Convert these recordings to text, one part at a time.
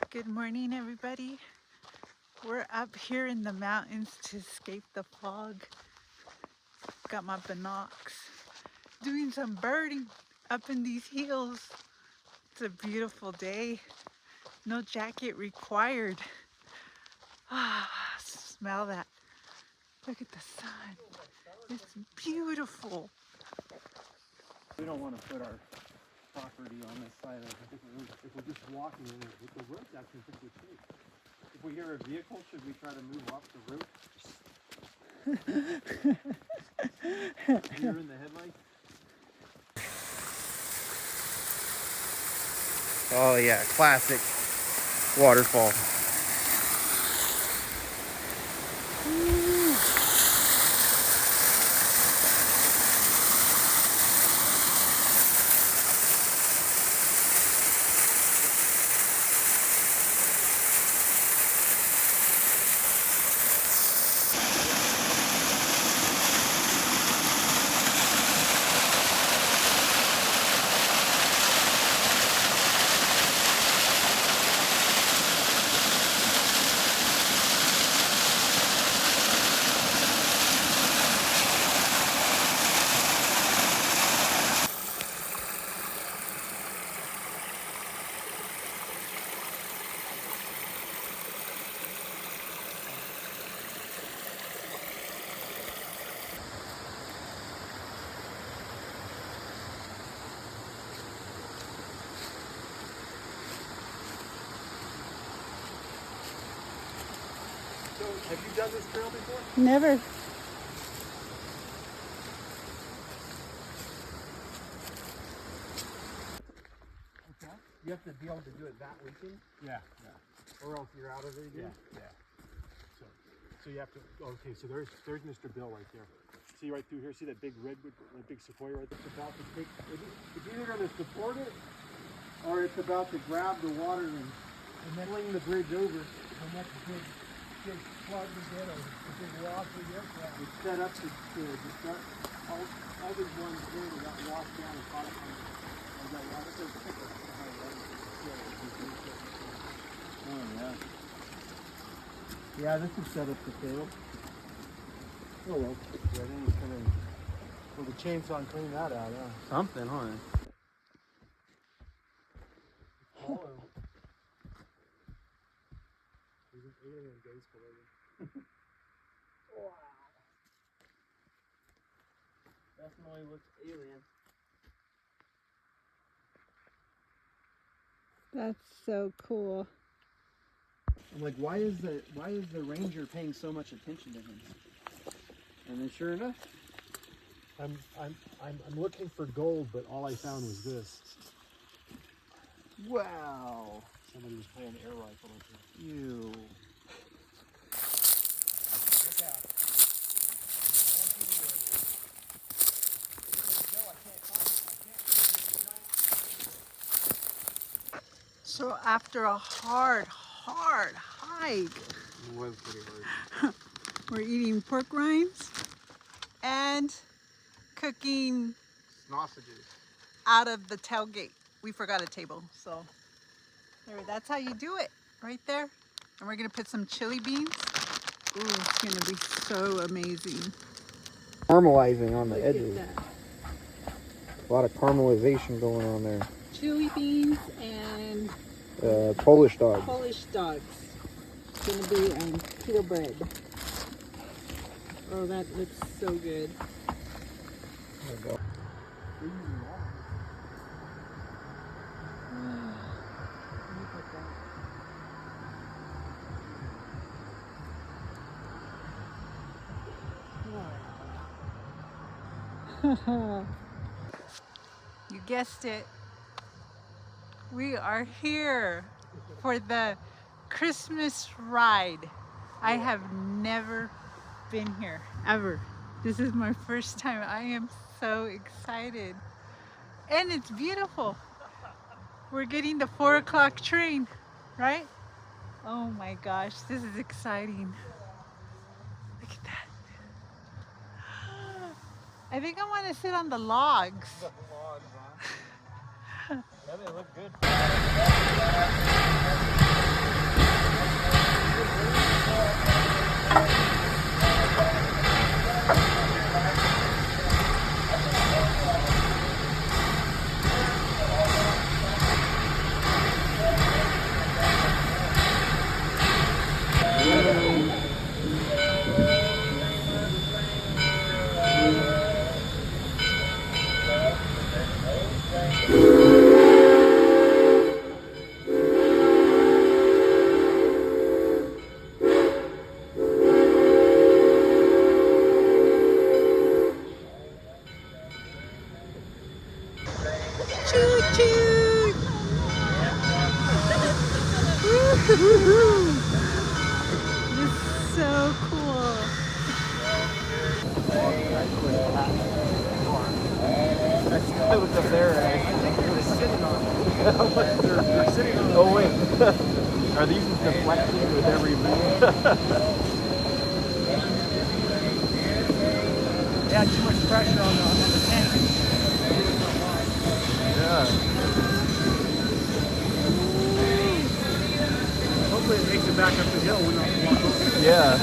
Good morning, everybody. We're up here in the mountains to escape the fog. Got my binocs. Doing some birding up in these hills. It's a beautiful day. No jacket required. Ah, smell that. Look at the sun. It's beautiful. We don't want to put our property on this side of it. If we're just walking in it, the road's actually in pretty good shape. If we hear a vehicle, should we try to move off the road? You're in the headlights? Oh yeah, classic waterfall. So, have you done this trail before? Never. Okay. You have to be able to do it that weekend? Yeah. Or else you're out of it again? Yeah. So you have to, okay, so there's Mr. Bill right there. See right through here, see that big redwood, that big sequoia right there? It's about to take, it's either going to support it, or it's about to grab the water and fling the bridge over. The next big plug to get over, the big rock we get from. It's set up to start, all these ones here that got washed down and caught up on that water. Oh yeah. Yeah, this is set up to fail. Oh well. Yeah, then you come in with a chainsaw and clean that out, huh? Something, huh? Hollow. There's an alien base below you. Wow. Definitely looks alien. That's so cool. I'm like, why is the ranger paying so much attention to him? And then sure enough, I'm looking for gold, but all I found was this. Wow! Somebody was playing air rifle up here. Ew. Look out. So after a hard hike, It was pretty hard. we're eating pork rinds and cooking Sausages. out of the tailgate. We forgot a table, so there, that's how you do it, right there. And we're gonna put some chili beans. Ooh, it's gonna be so amazing. Caramelizing on the Look edges. at that. A lot of caramelization going on there. Chili beans and Polish dog. Polish dogs. It's gonna be on keto bread. Oh, that looks so good. You guessed it. We are here for the Christmas ride. I have never been here, ever. This is my first time. I am so excited. And it's beautiful. We're getting the 4 o'clock train, right? Oh my gosh, this is exciting. Look at that. I think I want to sit on the logs. Yeah, they look good. toot! Woo-hoo-hoo. This is so cool. That guy was up there, and I think he was sitting on it. They're sitting on it. Oh, wait. Are these deflecting with every move? Yeah, too much pressure on the tank. Yeah. Hopefully it makes it back up the hill when I walk over. Yeah.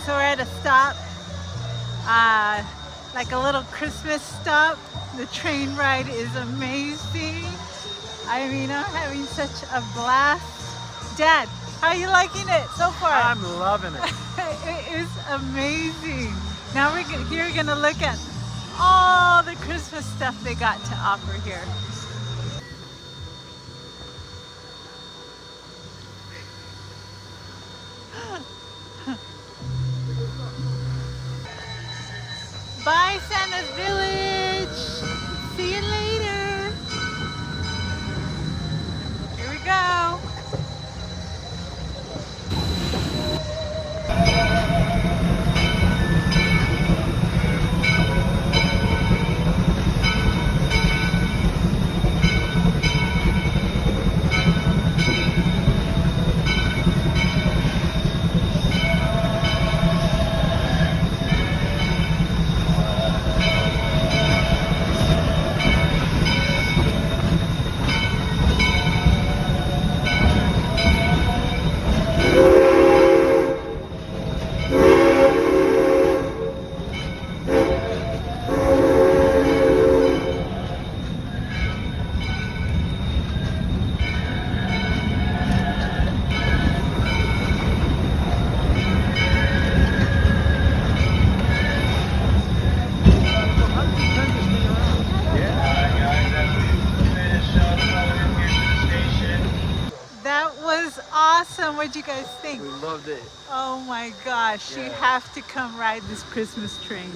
So we're at a stop, like a little Christmas stop. The train ride is amazing. I mean, I'm having such a blast. Dad, how are you liking it so far? I'm loving it. It is amazing. Now we're gonna look at all the Christmas stuff they got to offer here. Bye, Santa's Village. See you later. Here we go. That was awesome. What'd you guys think? We loved it. Oh my gosh, you Yeah. have to come ride this Christmas train.